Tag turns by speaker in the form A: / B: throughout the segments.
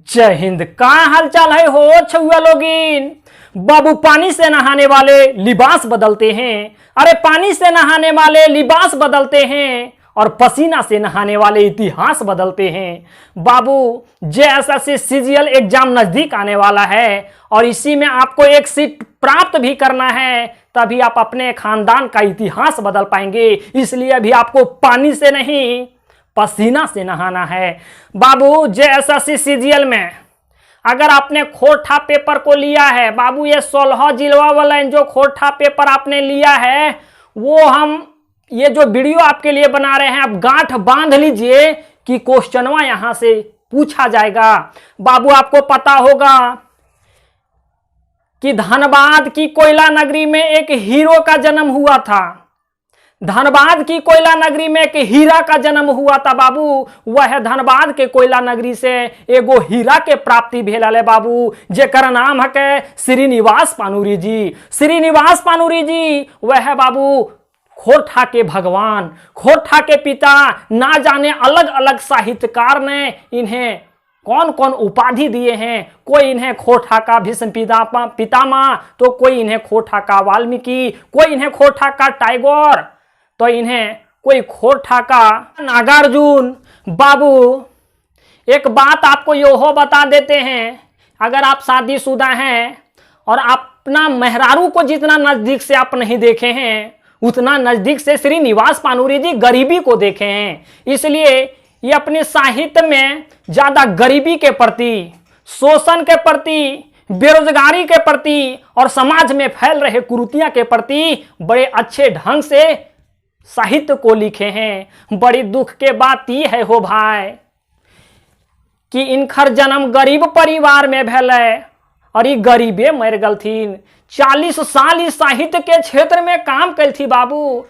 A: जय हिंद। कहाँ हालचाल है हो छुआ लोगिन। बाबू पानी से नहाने वाले लिबास बदलते हैं। अरे पानी से नहाने वाले लिबास बदलते हैं और पसीना से नहाने वाले इतिहास बदलते हैं। बाबू जेएसएससी सीजीएल एग्जाम नजदीक आने वाला है और इसी में आपको एक सीट प्राप्त भी करना है, तभी आप अपने खानदान का इतिहास बदल पाएंगे। इसलिए अभी आपको पानी से नहीं पसीना से नहाना है। बाबू जेएसएससी सीजीएल में अगर आपने खोटा पेपर को लिया है, बाबू ये 16 जिलवा वाला जो खोटा पेपर आपने लिया है, वो हम ये जो वीडियो आपके लिए बना रहे हैं, आप गांठ बांध लीजिए कि क्वेश्चनवा यहां से पूछा जाएगा। बाबू आपको पता होगा कि धनबाद की कोयला नगरी में एक हीरो का जन्म हुआ था। धनबाद की कोयला नगरी में एक हीरा का जन्म हुआ था बाबू। वह धनबाद के कोयला नगरी से एगो हीरा के प्राप्ति भेल है बाबू, जेकर नाम है श्रीनिवास पानुरी जी। श्रीनिवास पानुरी जी वह बाबू खोरठा के भगवान, खोरठा के पिता। ना जाने अलग अलग साहित्यकार ने इन्हें कौन कौन उपाधि दिए हैं। कोई इन्हें खोरठा का भीष्म पितामह, तो कोई इन्हें खोरठा का वाल्मीकि, कोई इन्हें खोरठा का टैगोर, तो इन्हें कोई खोरठा का नागार्जुन। बाबू एक बात आपको यो हो बता देते हैं, अगर आप शादीशुदा हैं और अपना मेहरारू को जितना नजदीक से आप नहीं देखे हैं, उतना नजदीक से श्रीनिवास पानुरी जी गरीबी को देखे हैं। इसलिए ये अपने साहित्य में ज्यादा गरीबी के प्रति, शोषण के प्रति, बेरोजगारी के प्रति और समाज में फैल रहे कुरीतियां के प्रति बड़े अच्छे ढंग से साहित्य को लिखे हैं। बड़ी दुख के बात ये है हो भाई कि इनकर जन्म गरीब परिवार में भेल और ये गरीबे मर गलथिन। 40 साल इस साहित्य के क्षेत्र में काम कल थी बाबू,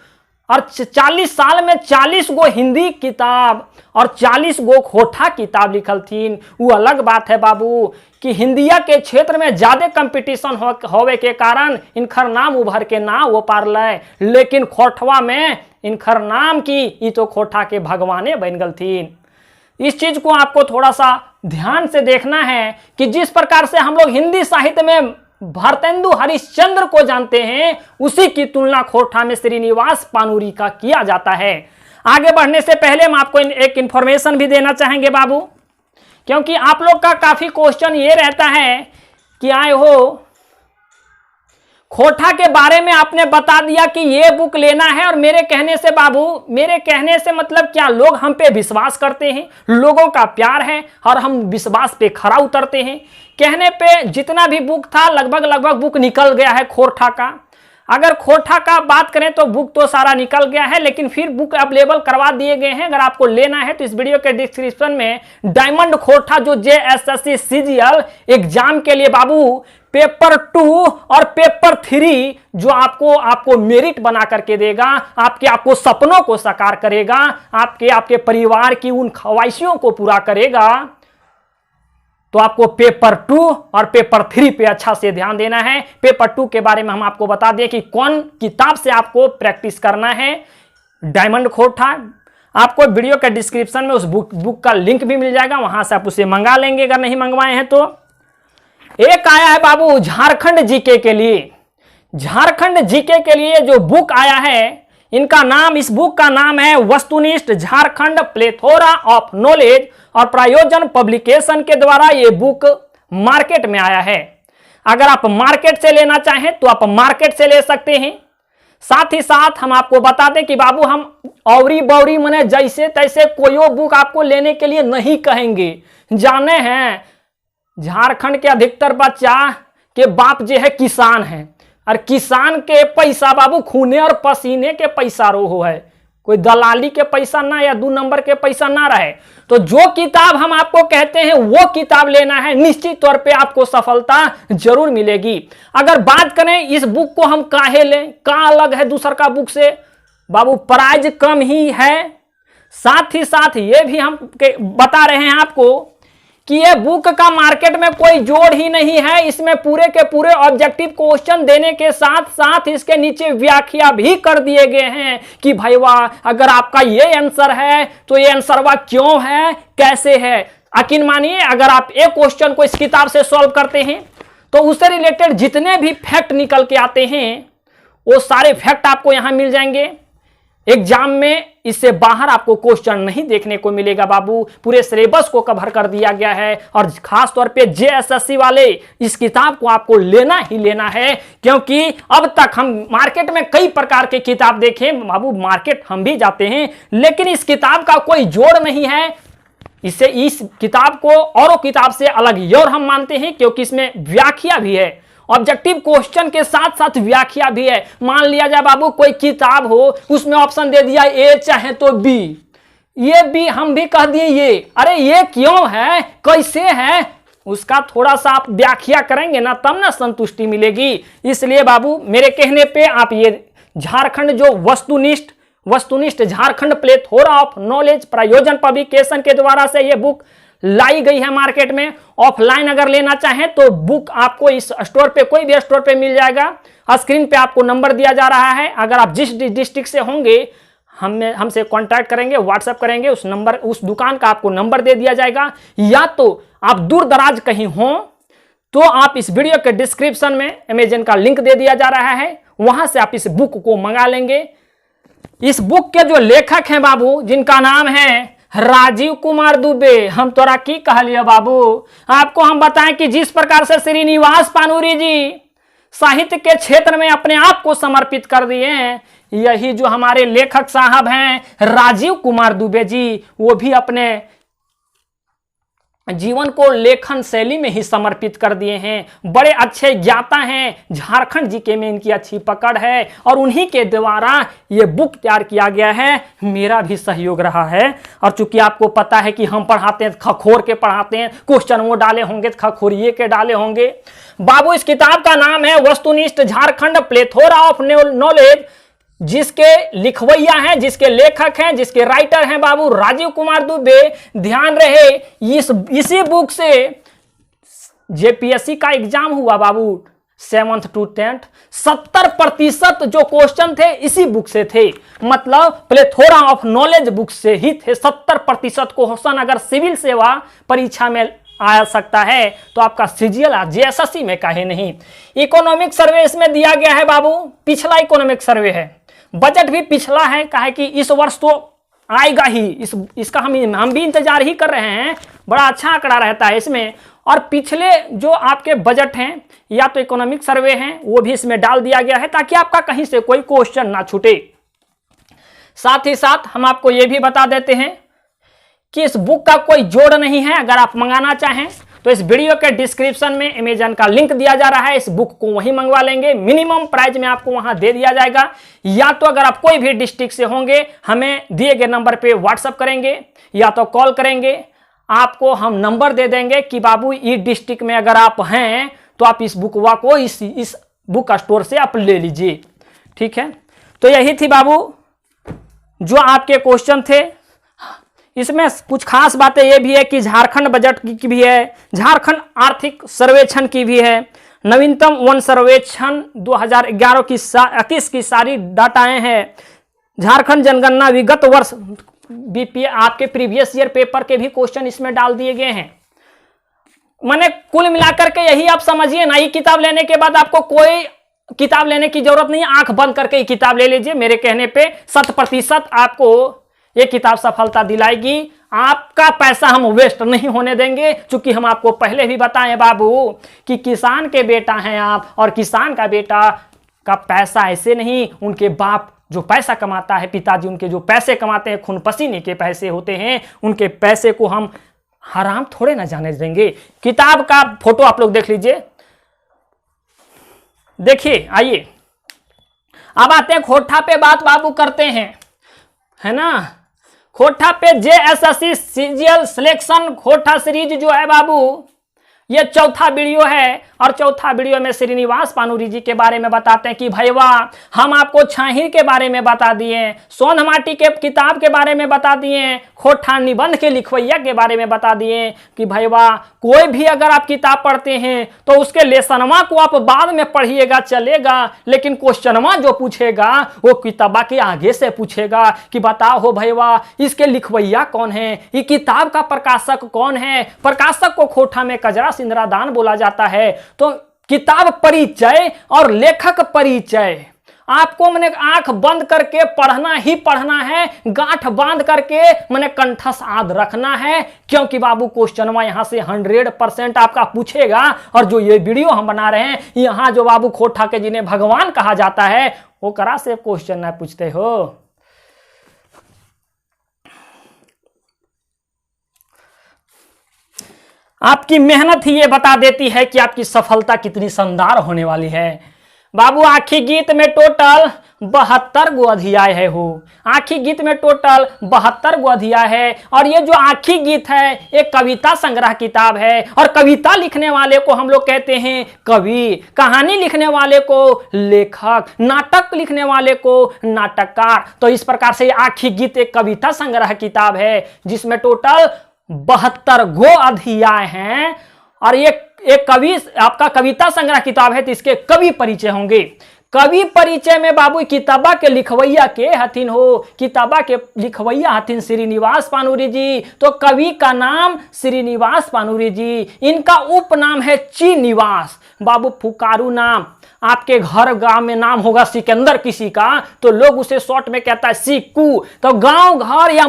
A: और 40 साल में 40 गो हिंदी किताब और 40 गो खोटा किताब लिखल थीन। वो अलग बात है बाबू कि हिंदिया के क्षेत्र में ज्यादा कंपटीशन होवे के कारण इनकर नाम उभर के ना हो पारल, लेकिन खोटवा में इनकर नाम की ये तो खोटा के भगवाने बन गल थीन। इस चीज को आपको थोड़ा सा ध्यान से देखना है कि जिस प्रकार से हम लोग हिंदी साहित्य में भारतेंदु हरिश्चंद्र को जानते हैं, उसी की तुलना खोरठा में श्रीनिवास पानुरी का किया जाता है। आगे बढ़ने से पहले हम आपको एक इंफॉर्मेशन भी देना चाहेंगे बाबू, क्योंकि आप लोग का काफी क्वेश्चन ये रहता है कि आए हो खोरठा के बारे में आपने बता दिया कि ये बुक लेना है, और मेरे कहने से बाबू, मेरे कहने से मतलब क्या, लोग हम पे विश्वास करते हैं, लोगों का प्यार है और हम विश्वास पे खरा उतरते हैं। कहने पे जितना भी बुक था लगभग बुक निकल गया है खोरठा का। अगर खोरठा का बात करें तो बुक तो सारा निकल गया है, लेकिन फिर बुक अवेलेबल करवा दिए गए हैं। अगर आपको लेना है तो इस वीडियो के डिस्क्रिप्शन में डायमंड खोरठा जो जेएसएससी सीजीएल एग्जाम के लिए बाबू पेपर 2 और पेपर 3 जो आपको मेरिट बना करके देगा, आपको सपनों को साकार करेगा, आपके परिवार की उन ख्वाहिशों को पूरा करेगा, तो आपको पेपर 2 और पेपर 3 पे अच्छा से ध्यान देना है। पेपर 2 के बारे में हम आपको बता दें कि कौन किताब से आपको प्रैक्टिस करना है। डायमंड खोरठा आपको वीडियो के डिस्क्रिप्शन में उस बुक का लिंक भी मिल जाएगा, वहां से आप उसे मंगा लेंगे अगर नहीं मंगवाए हैं तो। एक आया है बाबू झारखंड जीके के लिए। झारखंड जीके के लिए जो बुक आया है, इस बुक का नाम है वस्तुनिष्ठ झारखंड प्लेथोरा ऑफ नॉलेज, और प्रायोजन पब्लिकेशन के द्वारा ये बुक मार्केट में आया है। अगर आप मार्केट से लेना चाहें तो आप मार्केट से ले सकते हैं। साथ ही साथ हम आपको बता दें कि बाबू हम औरी बौरी मने जैसे तैसे कोई बुक आपको लेने के लिए नहीं कहेंगे। जाने हैं झारखंड के अधिकतर बच्चा के बाप जो है किसान है, और किसान के पैसा बाबू खूने और पसीने के पैसा रोहो है, कोई दलाली के पैसा ना या 2 नंबर के पैसा ना रहे। तो जो किताब हम आपको कहते हैं वो किताब लेना है, निश्चित तौर पे आपको सफलता जरूर मिलेगी। अगर बात करें इस बुक को हम काहे लें, का अलग है दूसर का बुक से, बाबू प्राइज कम ही है। साथ ही साथ ये भी हम बता रहे हैं आपको कि ये बुक का मार्केट में कोई जोड़ ही नहीं है। इसमें पूरे के पूरे ऑब्जेक्टिव क्वेश्चन देने के साथ साथ इसके नीचे व्याख्या भी कर दिए गए हैं कि भाई वाह, अगर आपका ये आंसर है तो ये आंसर वाह क्यों है, कैसे है। यकीन मानिए, अगर आप एक क्वेश्चन को इस किताब से सॉल्व करते हैं तो उससे रिलेटेड जितने भी फैक्ट निकल के आते हैं वो सारे फैक्ट आपको यहां मिल जाएंगे। एग्जाम में इससे बाहर आपको क्वेश्चन नहीं देखने को मिलेगा बाबू। पूरे सिलेबस को कवर कर दिया गया है और खास तौर पे जेएसएससी वाले इस किताब को आपको लेना ही लेना है, क्योंकि अब तक हम मार्केट में कई प्रकार के किताब देखे बाबू, मार्केट हम भी जाते हैं, लेकिन इस किताब का कोई जोड़ नहीं है। इससे इस किताब को औरों किताब से अलग ही और हम मानते हैं, क्योंकि इसमें व्याख्या भी है, ऑब्जेक्टिव क्वेश्चन के साथ साथ व्याख्या भी है। मान लिया जाए बाबू कोई किताब हो, उसमें ऑप्शन दे दिया ए चाहे तो बी, ये बी हम भी कह दिए ये, अरे ये क्यों है, कैसे है, उसका थोड़ा सा आप व्याख्या करेंगे ना तब ना संतुष्टि मिलेगी। इसलिए बाबू मेरे कहने पे आप ये झारखंड जो वस्तुनिष्ठ झारखंड प्लेथोरा ऑफ नॉलेज प्रायोजन पब्लिकेशन के द्वारा से ये बुक लाई गई है मार्केट में। ऑफलाइन अगर लेना चाहें तो बुक आपको इस स्टोर पे, कोई भी स्टोर पे मिल जाएगा। स्क्रीन पे आपको नंबर दिया जा रहा है, अगर आप जिस डिस्ट्रिक्ट से होंगे हमसे कांटेक्ट करेंगे, व्हाट्सएप करेंगे, उस दुकान का आपको नंबर दे दिया जाएगा। या तो आप दूर दराज कहीं हो तो आप इस वीडियो के डिस्क्रिप्शन में अमेजन का लिंक दे दिया जा रहा है, वहां से आप इस बुक को मंगा लेंगे। इस बुक के जो लेखक हैं बाबू, जिनका नाम है राजीव कुमार दुबे, हम तोरा की कह लिया बाबू। आपको हम बताएं कि जिस प्रकार से श्रीनिवास पानूरी जी साहित्य के क्षेत्र में अपने आप को समर्पित कर दिए हैं, यही जो हमारे लेखक साहब हैं राजीव कुमार दुबे जी, वो भी अपने जीवन को लेखन शैली में ही समर्पित कर दिए हैं। बड़े अच्छे ज्ञाता हैं, झारखंड जीके में इनकी अच्छी पकड़ है और उन्हीं के द्वारा ये बुक तैयार किया गया है। मेरा भी सहयोग रहा है, और चूंकि आपको पता है कि हम पढ़ाते हैं खखोर के पढ़ाते हैं, क्वेश्चन वो डाले होंगे तो खखोरिए के डाले होंगे बाबू। इस किताब का नाम है वस्तुनिष्ठ झारखंड प्लेथोरा ऑफ नॉलेज, जिसके लिखवैया हैं, जिसके लेखक हैं, जिसके राइटर हैं बाबू राजीव कुमार दुबे। ध्यान रहे इसी बुक से जेपीएससी का एग्जाम हुआ बाबू 7th to 10th, 70% जो क्वेश्चन थे इसी बुक से थे, मतलब प्लेथोरा ऑफ नॉलेज बुक से ही थे। 70% क्वेश्चन अगर सिविल सेवा परीक्षा में आ सकता है तो आपका सीजीएल जेएसएससी में काहे नहीं। इकोनॉमिक सर्वे इसमें दिया गया है बाबू, पिछला इकोनॉमिक सर्वे है, बजट भी पिछला है, काहे कि इस वर्ष तो आएगा ही, इसका हम भी इंतजार ही कर रहे हैं। बड़ा अच्छा आंकड़ा रहता है इसमें, और पिछले जो आपके बजट हैं या तो इकोनॉमिक सर्वे हैं वो भी इसमें डाल दिया गया है, ताकि आपका कहीं से कोई क्वेश्चन ना छूटे। साथ ही साथ हम आपको ये भी बता देते हैं कि इस बुक का कोई जोड़ नहीं है। अगर आप मंगाना चाहें तो इस वीडियो के डिस्क्रिप्शन में अमेजन का लिंक दिया जा रहा है, इस बुक को वहीं मंगवा लेंगे, मिनिमम प्राइस में आपको वहां दे दिया जाएगा। या तो अगर आप कोई भी डिस्ट्रिक्ट से होंगे हमें दिए गए नंबर पे व्हाट्सएप करेंगे या तो कॉल करेंगे, आपको हम नंबर दे देंगे कि बाबू इस डिस्ट्रिक्ट में अगर आप हैं तो आप इस बुकवा को इस बुक स्टोर से आप ले लीजिए। ठीक है, तो यही थी बाबू जो आपके क्वेश्चन थे। इसमें कुछ खास बातें ये भी है कि झारखंड बजट की भी है, झारखंड आर्थिक सर्वेक्षण की भी है, नवीनतम वन सर्वेक्षण 2011 की 21 की सारी डाटाएं हैं, झारखंड जनगणना विगत वर्ष बीपीए आपके प्रीवियस ईयर पेपर के भी क्वेश्चन इसमें डाल दिए गए हैं। मैंने कुल मिलाकर के यही आप समझिए ना, ये किताब लेने के बाद आपको कोई किताब लेने की जरूरत नहीं, आंख बंद करके ये किताब ले लीजिए। मेरे कहने पे 100% आपको ये किताब सफलता दिलाएगी। आपका पैसा हम वेस्ट नहीं होने देंगे, क्योंकि हम आपको पहले भी बताएं बाबू कि किसान के बेटा हैं आप, और किसान का बेटा का पैसा ऐसे नहीं, उनके बाप जो पैसा कमाता है, पिताजी उनके जो पैसे कमाते हैं खून पसीने के पैसे होते हैं, उनके पैसे को हम हराम थोड़े ना जाने देंगे। किताब का फोटो आप लोग देख लीजिए, देखिए। आइए अब आते हैं खोटा पे, बात बाबू करते हैं, है ना। खोटा पे जेएसएससी सीजीएल सिलेक्शन खोटा सीरीज जो है बाबू, ये चौथा वीडियो है और चौथा वीडियो में श्रीनिवास पानुरी जी के बारे में बताते हैं कि भैया हम आपको छाहिर के बारे में बता दिए, सोनमाटी के किताब के बारे में बता दिए, खोटा निबंध के लिखवैया के बारे में बता दिए कि भैया कोई भी अगर आप किताब पढ़ते हैं तो उसके लेसनवा को आप बाद में पढ़िएगा चलेगा, लेकिन क्वेश्चनवा जो पूछेगा वो किताबा के आगे से पूछेगा कि बताओ हो भैया इसके लिखवैया कौन है, ये किताब का प्रकाशक कौन है। प्रकाशक को खोटा में कजरा सिंदरादान बोला जाता है। तो किताब परिचय और लेखक परिचय आपको मैंने आंख बंद करके पढ़ना ही पढ़ना है, गांठ बांध करके मैंने कंठस्थ याद रखना है, क्योंकि बाबू क्वेश्चनवा यहां से 100% आपका पूछेगा। और जो ये वीडियो हम बना रहे हैं यहां जो बाबू खोटा के जिन्हें भगवान कहा जाता है वो करा से क्वेश्चन ना पूछते हो। आपकी मेहनत ही ये बता देती है कि आपकी सफलता कितनी शानदार होने वाली है। बाबू आखी गीत में टोटल 72 गो अध्याय है हो, आखी गीत में टोटल 72 गो अध्याय है। और ये जो आखी गीत है एक कविता संग्रह किताब है, और कविता लिखने वाले को हम लोग कहते हैं कवि, कहानी लिखने वाले को लेखक, नाटक लिखने वाले को नाटककार। तो इस प्रकार से आखी गीत एक कविता संग्रह किताब है जिसमें टोटल 72 गो अध्याय हैं। और ये एक कवि आपका कविता संग्रह किताब है तो इसके कवि परिचय होंगे। कवि परिचय में बाबू किताबा के लिखवैया के हथिन हो, किताबा के लिखवैया हथिन श्रीनिवास पानुरी जी। तो कवि का नाम श्रीनिवास पानुरी जी, इनका उपनाम है चीनिवास। बाबू फुकारू नाम, आपके घर गांव में नाम होगा सिकंदर किसी का तो लोग उसे शॉर्ट में कहता है सिक्कू। तो गांव घर या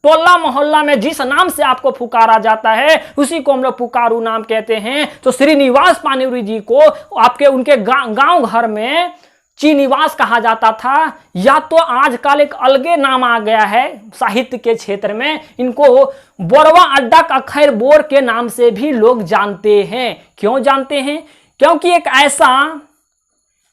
A: टोला मोहल्ला में जिस नाम से आपको पुकारा जाता है उसी को हम लोग पुकारू नाम कहते हैं। तो श्रीनिवास पानुरी जी को आपके उनके गांव घर में चीनिवास कहा जाता था, या तो आजकल एक अलगे नाम आ गया है साहित्य के क्षेत्र में, इनको बोरवा अड्डा अखैर बोर के नाम से भी लोग जानते हैं। क्यों जानते हैं? क्योंकि एक ऐसा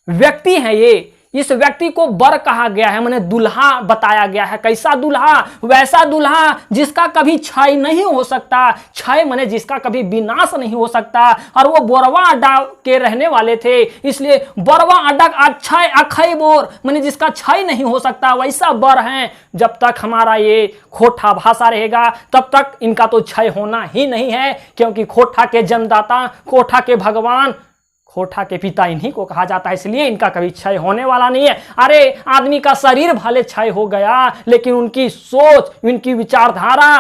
A: व्यक्ति है ये, इस व्यक्ति को बर कहा गया है, माने दुल्हा बताया गया है। कैसा दुल्हा? वैसा दुल्हा जिसका कभी क्षय नहीं हो सकता, क्षय माने जिसका कभी विनाश नहीं हो सकता। और वो बोरवा अड्डा के रहने वाले थे, इसलिए बोरवा अड्डा अक्षय अखय बोर माने जिसका क्षय नहीं हो सकता वैसा बर हैं। जब तक हमारा ये खोटा भाषा रहेगा तब तक इनका तो क्षय होना ही नहीं है, क्योंकि खोटा के जन्मदाता, खोटा के भगवान, खोटा के पिता इन्हीं को कहा जाता है, इसलिए इनका कभी क्षय होने वाला नहीं है। अरे आदमी का शरीर भले क्षय हो गया लेकिन उनकी सोच, उनकी विचारधारा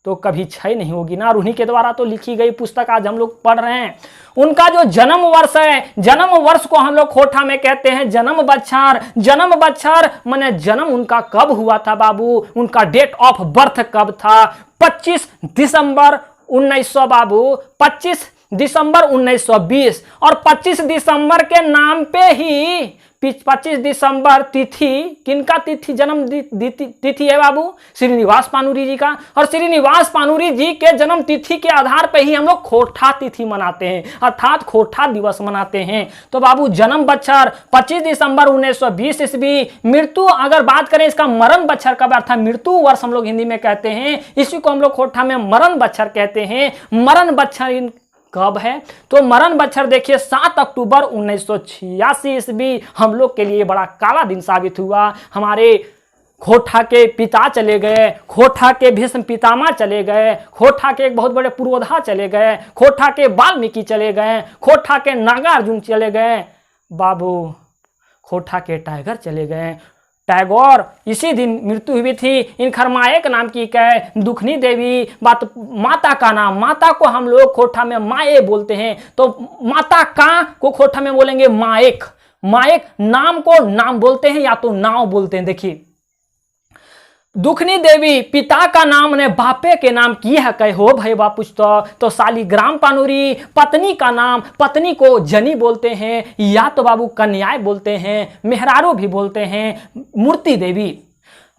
A: तो कभी क्षय नहीं होगी ना। और उन्हीं के द्वारा तो लिखी गई पुस्तक आज हम लोग पढ़ रहे हैं। उनका जो जन्म वर्ष है, जन्म वर्ष को हम लोग खोटा में कहते हैं जन्म बच्छर। जन्म बच्छर माने जन्म उनका कब हुआ था बाबू, उनका डेट ऑफ बर्थ कब था? 25 दिसंबर 1900 बाबू, 25 दिसंबर 1920। और 25 दिसंबर के नाम पे ही 25 दिसंबर तिथि किनका तिथि जन्म तिथि है बाबू? श्रीनिवास पानुरी जी का। और श्रीनिवास पानुरी जी के जन्म तिथि के आधार पे ही हम लोग खोटा तिथि मनाते हैं, अर्थात खोटा दिवस मनाते हैं। तो बाबू जन्म बच्छर 25 दिसंबर 1920 ईस्वी। मृत्यु अगर बात करें इसका मरण बच्छर कब, अर्थात मृत्यु वर्ष हम लोग हिंदी में कहते हैं, इसी को हम लोग खोटा में मरण बच्छर कहते हैं। मरण बच्छर कब है? तो मरण बच्छर देखिए 7 अक्टूबर 1986 ईस्वी। हम लोग के लिए बड़ा काला दिन साबित हुआ। हमारे खोटा के पिता चले गए, खोटा के भीष्म पितामह चले गए, खोटा के एक बहुत बड़े पुरोधा चले गए, खोटा के वाल्मीकि चले गए, खोटा के नागार्जुन चले गए, बाबू खोटा के टाइगर चले गए। टैगोर इसी दिन मृत्यु हुई थी। इन खरमाएक नाम की कै दुखनी देवी, बात माता का नाम, माता को हम लोग खोटा में माए बोलते हैं। तो माता का को खोटा में बोलेंगे माएक। माएक नाम को नाम बोलते हैं या तो नाव बोलते हैं। देखिए दुखनी देवी, पिता का नाम ने बापे के नाम की है कहे हो भाई बापूछ। तो शालिग्राम पानुरी, पत्नी का नाम, पत्नी को जनी बोलते हैं या तो बाबू कन्याएं बोलते हैं, मेहरारू भी बोलते हैं। मूर्ति देवी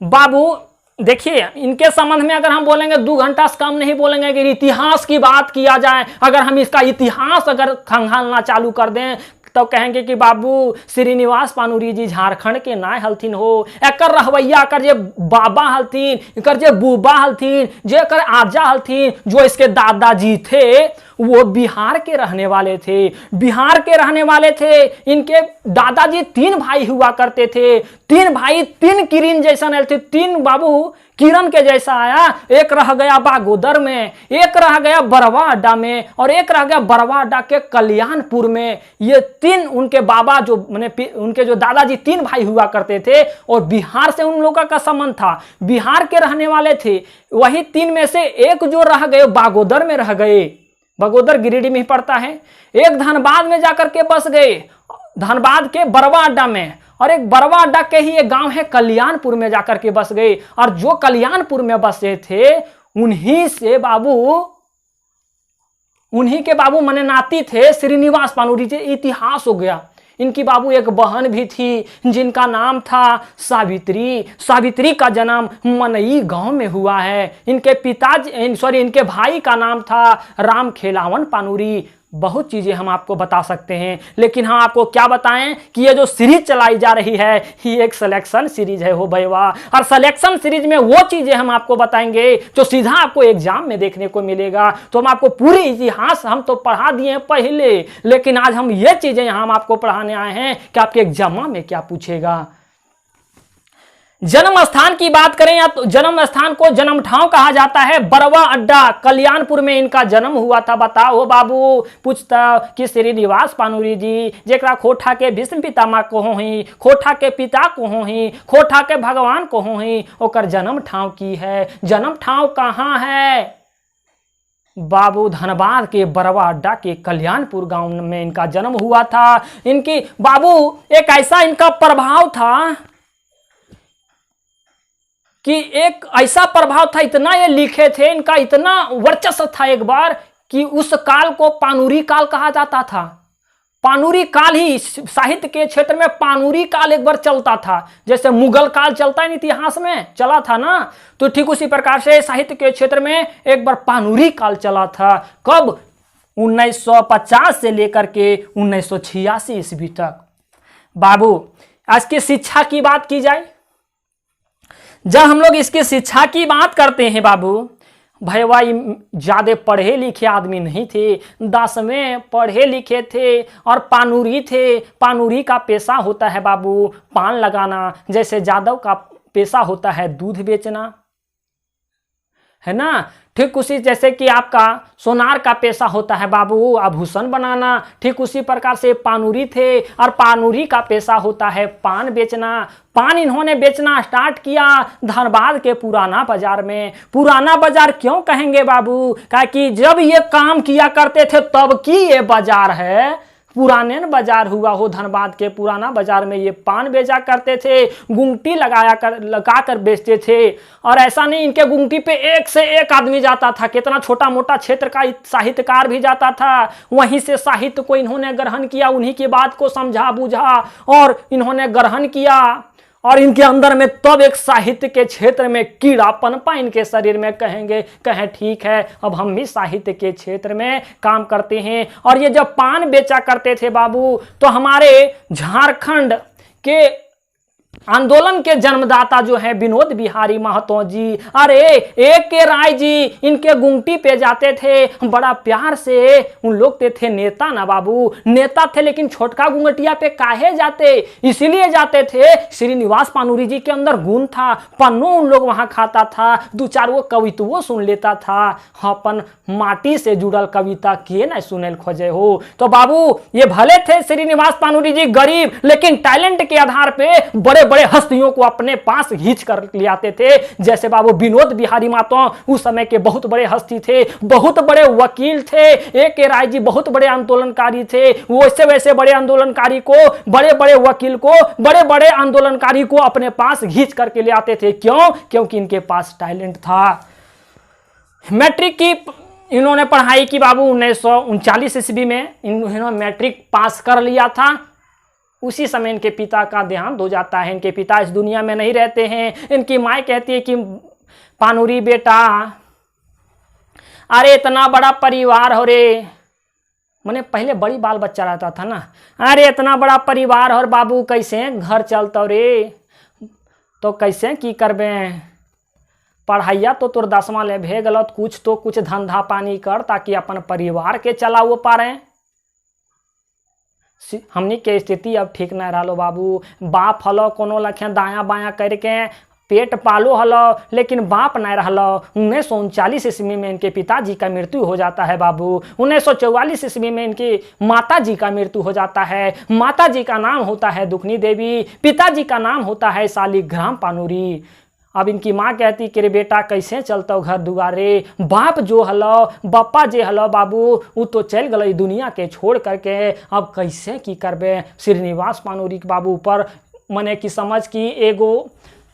A: बाबू देखिए इनके संबंध में अगर हम बोलेंगे 2 घंटा से कम नहीं बोलेंगे। अगर इतिहास की बात किया जाए, अगर हम इसका इतिहास अगर खंगालना चालू कर दें तो कहेंगे कि बाबू श्रीनिवास पानुरी जी झारखंड के नाय हलथिन हो। एकर रहवैया कर जे बाबा हलथिन, एकर जे बूबा हलथिन, जे एकर आजा हलथिन, जो इसके दादाजी थे वो बिहार के रहने वाले थे, बिहार के रहने वाले थे। इनके दादाजी 3 भाई हुआ करते थे, 3 भाई 3 किरण जैसा नहीं थे, 3 बाबू किरण के जैसा आया। एक रह गया बागोदर में, एक रह गया बरवा अड्डा में, और एक रह गया बरवा अड्डा के कल्याणपुर में। ये 3 उनके बाबा जो उनके जो दादाजी 3 भाई हुआ करते थे, और बिहार से उन लोगों का संबंध था, बिहार के रहने वाले थे। वही 3 में से एक जो रह गए बागोदर में रह गए, बागोदर गिरिडीह में पड़ता है। एक धनबाद में जाकर के बस गए, धनबाद के बरवा अड्डा में, और एक बरवा अड्डा के ही एक गांव है कल्याणपुर में जाकर के बस गए। और जो कल्याणपुर में बसे थे उन्हीं के बाबू मने नाती थे श्रीनिवास पानूरी जी। इतिहास हो गया। इनकी बाबू एक बहन भी थी जिनका नाम था सावित्री। सावित्री का जन्म मनई गांव में हुआ है। इनके भाई का नाम था राम खेलावन पानूरी। बहुत चीजें हम आपको बता सकते हैं, लेकिन हम आपको क्या बताएं कि ये जो सीरीज चलाई जा रही है ये एक सिलेक्शन सीरीज है हो भैया। और सिलेक्शन सीरीज में वो चीजें हम आपको बताएंगे जो सीधा आपको एग्जाम में देखने को मिलेगा। तो हम आपको पूरी इतिहास हम तो पढ़ा दिए हैं पहले, लेकिन आज हम ये चीजें यहां हम आपको पढ़ाने आए हैं कि आपके एग्जाम में क्या पूछेगा। जन्म स्थान की बात करें या तो जन्म स्थान को जन्म ठाव कहा जाता है। बरवा अड्डा कल्याणपुर में इनका जन्म हुआ था। बताओ बाबू, पूछता कि श्रीनिवास पानूरी जी जेकरा खोठा के भीष्म पितामह को ही, खोठा के पिता को ही, खोठा के भगवान को ही, ओकर जन्म ठाव की है। जन्म ठाव कहाँ है बाबू? धनबाद के बरवा अड्डा के कल्याणपुर गांव में इनका जन्म हुआ था। इनकी बाबू एक ऐसा इनका प्रभाव था कि एक ऐसा प्रभाव था, इतना ये लिखे थे, इनका इतना वर्चस्व था एक बार कि उस काल को पानूरी काल कहा जाता था। पानूरी काल ही साहित्य के क्षेत्र में पानूरी काल एक बार चलता था, जैसे मुगल काल चलता है इतिहास में चला था ना, तो ठीक उसी प्रकार से साहित्य के क्षेत्र में एक बार पानूरी काल चला था। कब? 1950 से लेकर के 1986 ईस्वी तक। बाबू आज की शिक्षा की बात की जाए, जब हम लोग इसकी शिक्षा की बात करते हैं बाबू, भैया ज्यादा पढ़े लिखे आदमी नहीं थे, 10वें पढ़े लिखे थे और पानूरी थे। पानूरी का पेशा होता है बाबू पान लगाना, जैसे जादव का पेशा होता है दूध बेचना, है ना। ठीक उसी जैसे कि आपका सोनार का पेशा होता है बाबू आभूषण बनाना, ठीक उसी प्रकार से पानूरी थे और पानूरी का पेशा होता है पान बेचना। पान इन्होंने बेचना स्टार्ट किया धनबाद के पुराना बाजार में। पुराना बाजार क्यों कहेंगे बाबू? कि जब ये काम किया करते थे तब की ये बाजार है, पुराने बाजार हुआ हो। धनबाद के पुराना बाजार में ये पान बेचा करते थे, गुंगटी लगा कर बेचते थे। और ऐसा नहीं, इनके गुंगटी पे एक से एक आदमी जाता था, कितना छोटा मोटा क्षेत्र का साहित्यकार भी जाता था। वहीं से साहित्य को इन्होंने ग्रहण किया, उन्हीं की बात को समझा बुझा और इन्होंने ग्रहण किया। और इनके अंदर में तब एक साहित्य के क्षेत्र में कीड़ा पनपा इनके शरीर में। कहें ठीक है अब हम भी साहित्य के क्षेत्र में काम करते हैं। और ये जब पान बेचा करते थे बाबू, तो हमारे झारखंड के आंदोलन के जन्मदाता जो है विनोद बिहारी महतो जी, अरे एक के राय जी इनके गुंगटी पे जाते थे, बड़ा प्यार से उन लोग थे नेता ना बाबू, नेता थे, लेकिन छोटका गुंगटिया पे काहे जाते? इसीलिए जाते थे श्रीनिवास पानूरी जी के अंदर गुण था। पन्नो उन लोग वहां खाता था, 2-4 वो कविताओं सुन लेता था। अपन माटी से जुड़ल कविता के न सुनल खोजे हो। तो बाबू ये भले थे श्रीनिवास पानूरी जी गरीब, लेकिन टैलेंट के आधार पे बड़े बड़े हस्तियों को अपने पास खींच कर ले आते थे। जैसे बाबू विनोद बिहारी महतो उस समय के बहुत बड़े हस्ती थे, बहुत बड़े वकील थे। एक के राय जी बहुत बड़े आंदोलनकारी थे। वैसे बड़े आंदोलनकारी को, बड़े बड़े वकील को, बड़े बड़े आंदोलनकारी को अपने पास खींच करके ले आते थे। क्यों? क्योंकि इनके पास टैलेंट था। मैट्रिक की इन्होंने पढ़ाई की बाबू 1939 ईस्वी में इन्होंने मैट्रिक पास कर लिया था। उसी समय इनके पिता का देहांत हो जाता है। इनके पिता इस दुनिया में नहीं रहते हैं। इनकी माँ कहती है कि पानूरी बेटा, अरे इतना बड़ा परिवार हो रे, मैंने पहले बड़ी बाल बच्चा रहता था ना, अरे इतना बड़ा परिवार और बाबू कैसे घर चलता रे, तो कैसे की करबे? पढ़ाइया तो तोर 10वां ले भे गलत, कुछ तो कुछ धंधा पानी कर ताकि अपन परिवार के चलाओ पा रहे। हमनी के स्थिति अब ठीक नहीं रहा बाबू। बाप हलो कोनो लखे दाया बाया करके पेट पालो हलो, लेकिन बाप नहीं रहा। 1939 ईस्वी में इनके पिताजी का मृत्यु हो जाता है बाबू। 1944 ईस्वी में इनकी माता जी का मृत्यु हो जाता है। माता जी का नाम होता है दुखनी देवी, पिताजी का नाम होता है शालिग्राम पानुरी। अब इनकी माँ कहती कि रे बेटा कैसे चलता घर दुआरे, बाप जो हलो बप्पा जे हलो बाबू वो तो चल गई दुनिया के छोड़ करके, अब कैसे की करबे। श्रीनिवास पानुरी के बाबू पर मने की समझ की एगो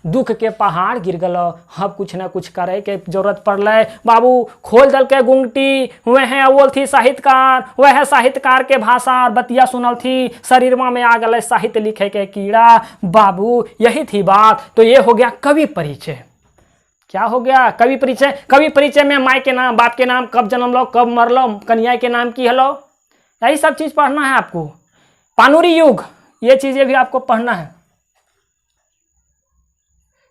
A: दुख के पहाड़ गिर गलो। अब कुछ ना कुछ करे के जरूरत पड़ल बाबू। खोल दल के गुंगटी, वह अव्वल थी साहित्यकार, वह साहित्यकार के भाषा बतिया सुनल थी, शरीरमा में आ गए साहित्य लिखे के कीड़ा बाबू। यही थी बात। तो ये हो गया कवि परिचय। क्या हो गया कवि परिचय। कवि परिचय में माई के नाम, बाप के नाम, कब जन्म लो, कब मर लो, कन्या के नाम की हलो, यही सब चीज पढ़ना है आपको। पानुरी युग ये चीजें भी आपको पढ़ना है,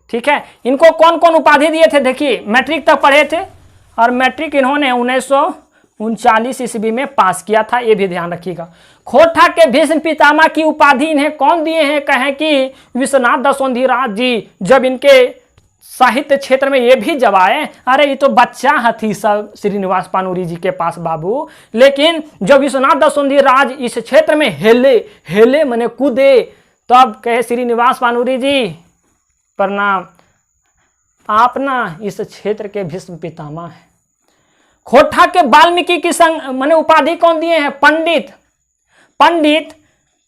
A: ठीक है। इनको कौन कौन उपाधि दिए थे देखिए, मैट्रिक तक पढ़े थे और मैट्रिक इन्होंने 1939 ईस्वी में पास किया था, ये भी ध्यान रखिएगा। खोटा के भीष्म पितामह की उपाधि इन्हें कौन दिए हैं, कहें कि विश्वनाथ दसोंधीराज जी जब इनके साहित्य क्षेत्र में ये भी जब आए, अरे ये तो बच्चा थी सब श्रीनिवास पानुरी जी के पास बाबू, लेकिन जब विश्वनाथ दसोंधीराज इस क्षेत्र में हेले मने कूदे, तो अब कहे श्रीनिवास पानुरी जी प्रणाम, आप ना इस क्षेत्र के भीष्म पितामह हैं। खोटा के वाल्मीकि की संग मैंने उपाधि कौन दिए हैं, पंडित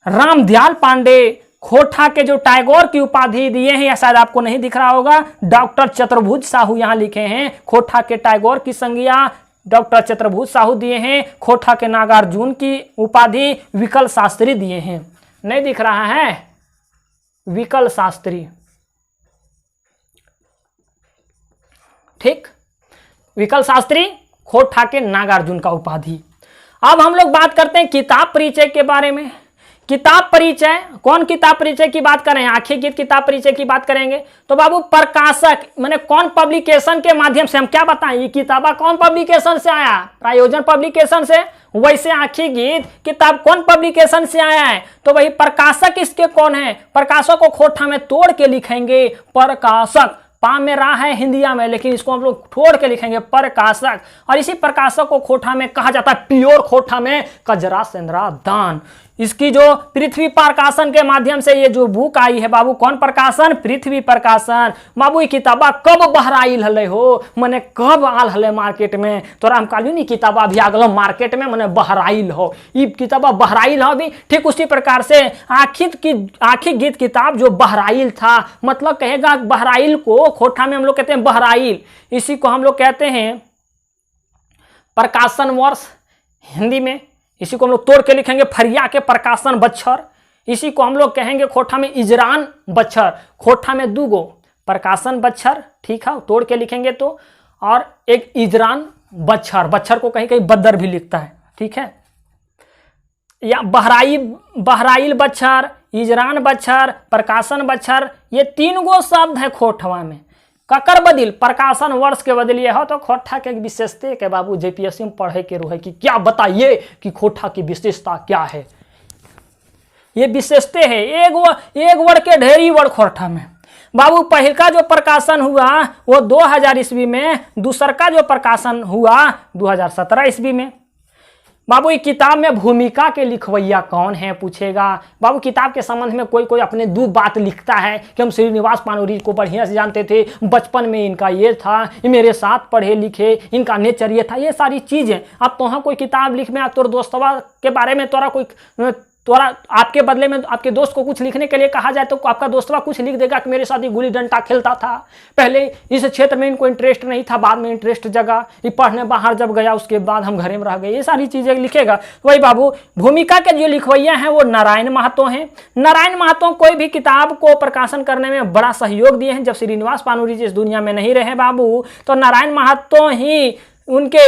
A: रामदयाल पांडे। खोटा के जो टैगोर की उपाधि दिए हैं, या शायद आपको नहीं दिख रहा होगा, डॉक्टर चतुर्भुज साहू यहां लिखे हैं। खोटा के टैगोर की संज्ञा डॉक्टर चतुर्भुज साहू दिए हैं। खोटा के नागार्जुन की उपाधि विकल शास्त्री दिए हैं। नहीं दिख रहा है, विकल शास्त्री, ठीक, विकल शास्त्री, खोटा के नागार्जुन का उपाधि। अब हम लोग बात करते हैं किताब परिचय के बारे में। किताब परिचय, कौन किताब परिचय की बात करें, आखिर गीत किताब परिचय की बात करेंगे तो बाबू प्रकाशक माने कौन पब्लिकेशन के माध्यम से, हम क्या बताएं ये किताबा कौन पब्लिकेशन से आया, प्रायोजन पब्लिकेशन से। वैसे आखिर गीत किताब कौन पब्लिकेशन से आया है, तो वही प्रकाशक इसके कौन है। प्रकाशक को खोटा में तोड़ के लिखेंगे प्रकाशक, पा में रा है हिंदिया में, लेकिन इसको हम लोग छोड़ के लिखेंगे प्रकाशक। और इसी प्रकाशक को खोटा में कहा जाता है, प्योर खोटा में कजरा सेंद्रा दान। इसकी जो पृथ्वी प्रकाशन के माध्यम से ये जो बुक आई है बाबू, कौन प्रकाशन, पृथ्वी प्रकाशन। बाबू ये किताबा कब बहराइल हले हो, मने कब आल हले मार्केट में, तोरा हम कहलू नहीं किताबा भी आ गलो मार्केट में, मने बहराइल हो, ये किताबा बहराइल हो भी। ठीक उसी प्रकार से आखिर गीत किताब जो बहराइल था, मतलब कहेगा बहराइल को खोटा में हम लोग कहते हैं बहराइल, इसी को हम लोग कहते हैं प्रकाशन वर्ष हिंदी में। इसी को हम लोग तोड़ के लिखेंगे फरिया के प्रकाशन बच्छर। इसी को हम लोग कहेंगे खोटा में इजरान बच्छर, खोटा में 2 गो प्रकाशन बच्छर, ठीक है, तोड़ के लिखेंगे तो, और एक इजरान बच्छर, बच्छर को कहीं कहीं बद्दर भी लिखता है, ठीक है, या बहराइल बच्छर, इजरान बच्छर, प्रकाशन बच्छर, ये 3 गो शब्द है खोटवा में। ककर बदिल प्रकाशन वर्ष के बदलिए हो, तो खोटा के विशेषता के बाबू जेपीएससी में पढ़े के रहे कि क्या बताइए कि खोटा की विशेषता क्या है। ये विशेषता है, एक वर्ड के ढेरी वर्ड खोटा में बाबू। पहल का जो प्रकाशन हुआ वो 2000 ईस्वी में, दूसर का जो प्रकाशन हुआ 2017 ईस्वी में। बाबू ये किताब में भूमिका के लिखवैया कौन है पूछेगा। बाबू किताब के संबंध में कोई अपने 2 बात लिखता है कि हम श्रीनिवास पानुरी को बढ़िया से जानते थे, बचपन में इनका ये था, ये मेरे साथ पढ़े लिखे, इनका नेचर ये था, ये सारी चीज़ें। अब तो कोई किताब लिख में तोर दोस्तवा के बारे में तोरा आपके बदले में आपके दोस्त को कुछ लिखने के लिए कहा जाए तो आपका दोस्तवा कुछ लिख देगा कि मेरे साथ ही गुल्ली डंडा खेलता था, पहले इस क्षेत्र में इनको इंटरेस्ट नहीं था, बाद में इंटरेस्ट जगा, ये पढ़ने बाहर जब गया उसके बाद हम घरे में रह गए, ये सारी चीज़ें लिखेगा। वही बाबू भूमिका के जो लिखवैया हैं वो नारायण महतो हैं। नारायण महतो कोई भी किताब को प्रकाशन करने में बड़ा सहयोग दिए हैं। जब श्रीनिवास पानुरी जी इस दुनिया में नहीं रहे बाबू, तो नारायण महतो ही उनके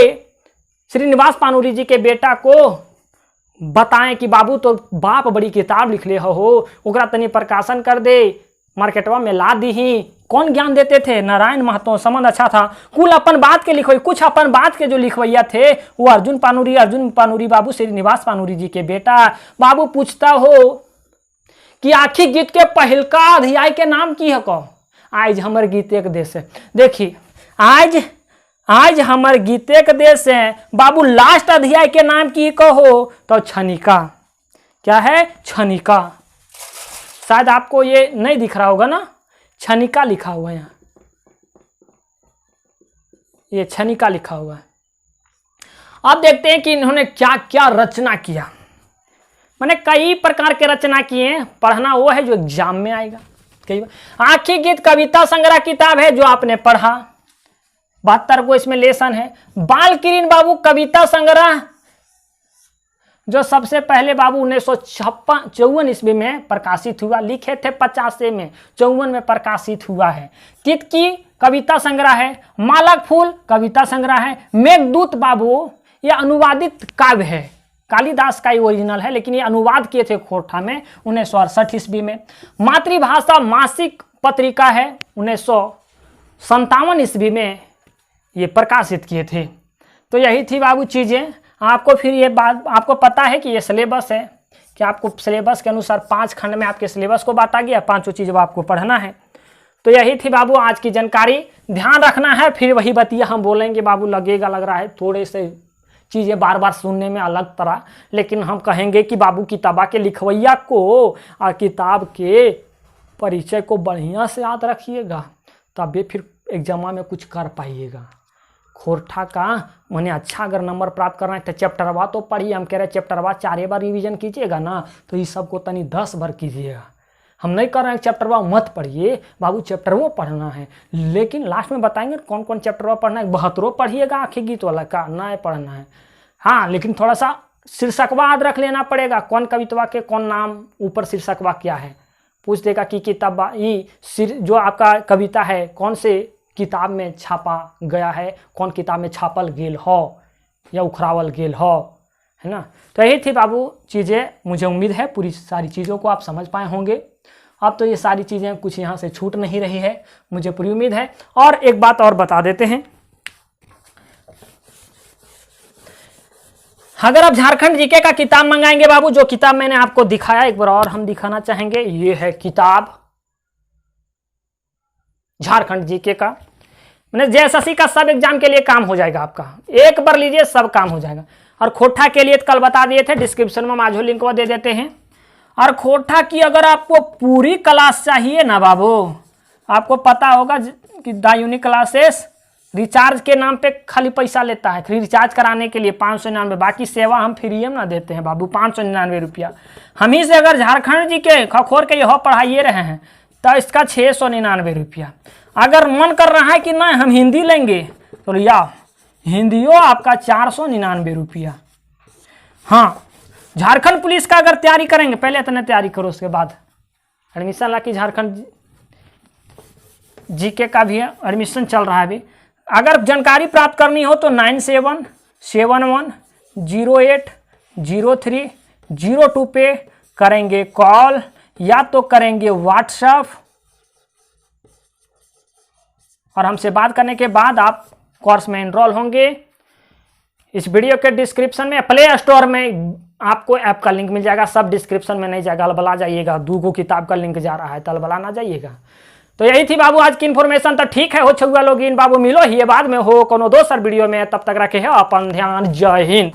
A: श्रीनिवास पानुरी जी के बेटा को बताएं कि बाबू तो बाप बड़ी किताब लिख ले हो, ओकरा तनी प्रकाशन कर दे, मार्केटवा में ला दी ही। कौन ज्ञान देते थे? नारायण महतो। समझ अच्छा था। कुल अपन बात के लिखवई, कुछ अपन बात के जो लिखवैया थे वो अर्जुन पानुरी बाबू श्रीनिवास पानुरी जी के बेटा। बाबू पूछता हो कि आखिर गीत के पहलका अध्याय के नाम की है को? आज हमर गीते के देश है। देखिए आज हमर गीते के देश है बाबू। लास्ट अध्याय के नाम की कहो तो छनिका। क्या है? छनिका। शायद आपको ये नहीं दिख रहा होगा ना, छनिका लिखा हुआ है यहाँ, ये छनिका लिखा हुआ है। अब देखते हैं कि इन्होंने क्या क्या रचना किया। मैंने कई प्रकार के रचना किए हैं। पढ़ना वो है जो एग्जाम में आएगा कई बार। आखिरी गीत कविता संग्रह किताब है जो आपने पढ़ा, 72 को इसमें लेसन है। बाल किरीन बाबू कविता संग्रह जो सबसे पहले बाबू 1954 ईस्वी में प्रकाशित हुआ, लिखे थे 50 में, 54 में प्रकाशित हुआ है। तित की कविता संग्रह है। मालक फूल कविता संग्रह है। मेघदूत बाबू यह अनुवादित काव्य है, कालिदास का ही ओरिजिनल है, लेकिन ये अनुवाद किए थे खोरठा में 1968 ईस्वी में। मातृभाषा मासिक पत्रिका है, 1957 ईस्वी में ये प्रकाशित किए थे। तो यही थी बाबू चीज़ें। आपको फिर ये बात आपको पता है कि ये सिलेबस है कि आपको सिलेबस के अनुसार 5 खंड में आपके सिलेबस को बांटा गया, 5 चीज़ आपको पढ़ना है। तो यही थी बाबू आज की जानकारी। ध्यान रखना है, फिर वही बतिया हम बोलेंगे बाबू। लगेगा लग रहा है थोड़े से चीज़ें बार बार सुनने में अलग तरह, लेकिन हम कहेंगे कि बाबू किताबा के लिखवैया को और किताब के परिचय को बढ़िया से याद रखिएगा, तभी फिर एग्जाम में कुछ कर पाइएगा। खोरठा का उन्हें अच्छा अगर नंबर प्राप्त करना है तो चैप्टरवा तो पढ़िए। हम कह रहे हैं चैप्टरवा 4 बार रिवीजन कीजिएगा ना, तो इस सबको तनी 10 बार कीजिएगा। हम नहीं कर रहे हैं चैप्टरवा मत पढ़िए बाबू, चैप्टरवा पढ़ना है, लेकिन लास्ट में बताएंगे कौन कौन चैप्टरवा पढ़ना है। 72 पढ़िएगा आखिर गीत वाला का ना पढ़ना है। हाँ, लेकिन थोड़ा सा शीर्षकवा याद रख लेना पड़ेगा, कौन कवितवा के कौन नाम ऊपर शीर्षकवा क्या है। पूछ देगा कि किताब जो आपका कविता है कौन से किताब में छापा गया है, कौन किताब में छापल गेल हो या उखरावल गेल हो, है ना। तो यही थी बाबू चीज़ें। मुझे उम्मीद है पूरी सारी चीज़ों को आप समझ पाए होंगे। अब तो ये सारी चीज़ें कुछ यहाँ से छूट नहीं रही है, मुझे पूरी उम्मीद है। और एक बात और बता देते हैं, अगर आप झारखंड जीके का किताब मंगाएंगे बाबू, जो किताब मैंने आपको दिखाया एक बार और हम दिखाना चाहेंगे, ये है किताब झारखंड जीके का। मैंने जेएसएससी का सब एग्जाम के लिए काम हो जाएगा आपका, एक बार लीजिए सब काम हो जाएगा। और खोरठा के लिए कल बता दिए थे, डिस्क्रिप्शन में आज लिंक दे देते हैं। और खोरठा की अगर आपको पूरी क्लास चाहिए ना बाबू, आपको पता होगा कि द यूनिक क्लासेस रिचार्ज के नाम पे खाली पैसा लेता है, रिचार्ज कराने के लिए 599, बाकी सेवा हम फ्री में ना देते हैं बाबू, 599 रुपया। हम ही से अगर झारखंड जी के खखोर के यह पढ़ाइए रहे हैं तो इसका 699 रुपया। अगर मन कर रहा है कि नहीं हम हिंदी लेंगे तो या हिंदियों आपका 499 रुपया। हाँ, झारखंड पुलिस का अगर तैयारी करेंगे, पहले इतने तैयारी करो, उसके बाद एडमिशन ला कि झारखंड जीके का भी एडमिशन चल रहा है अभी। अगर जानकारी प्राप्त करनी हो तो 9771080302 पे करेंगे कॉल या तो करेंगे व्हाट्सएप, और हमसे बात करने के बाद आप कोर्स में एनरोल होंगे। इस वीडियो के डिस्क्रिप्शन में प्ले स्टोर में आपको ऐप का लिंक मिल जाएगा, सब डिस्क्रिप्शन में नहीं जाएगा, अलबला जाइएगा। 2 किताब का लिंक जा रहा है तो अलबला ना जाइएगा। तो यही थी बाबू आज की इन्फॉर्मेशन। तो ठीक है हो छुआ लोग इन बाबू, मिलो ही बाद में हो कोनो दोसर वीडियो में, तब तक रखे हो अपन ध्यान। जय हिंद।